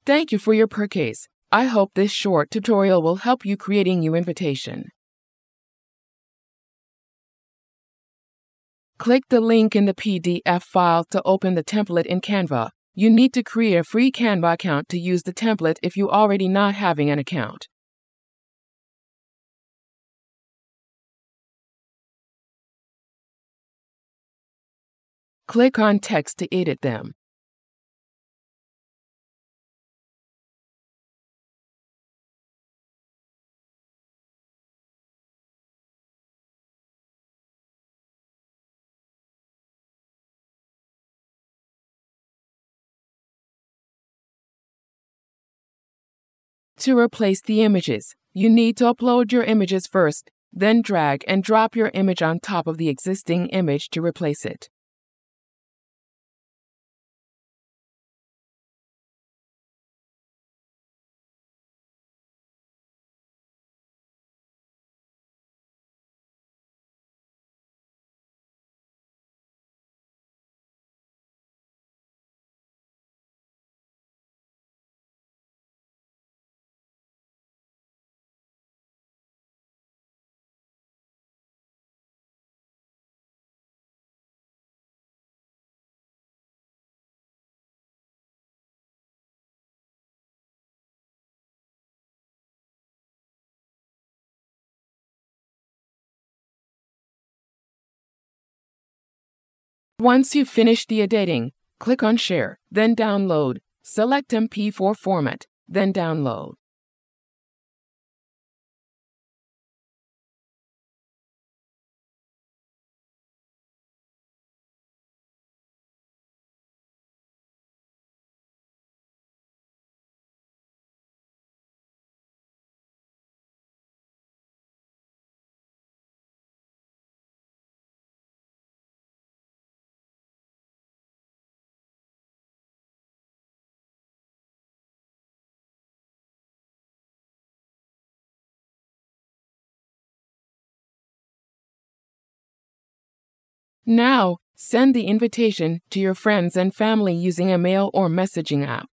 Thank you for your purchase. I hope this short tutorial will help you creating your invitation. Click the link in the PDF file to open the template in Canva. You need to create a free Canva account to use the template if you already not having an account. Click on text to edit them. To replace the images, you need to upload your images first, then drag and drop your image on top of the existing image to replace it. Once you finish the editing, click on Share, then Download. Select MP4 format, then download. Now, send the invitation to your friends and family using a mail or messaging app.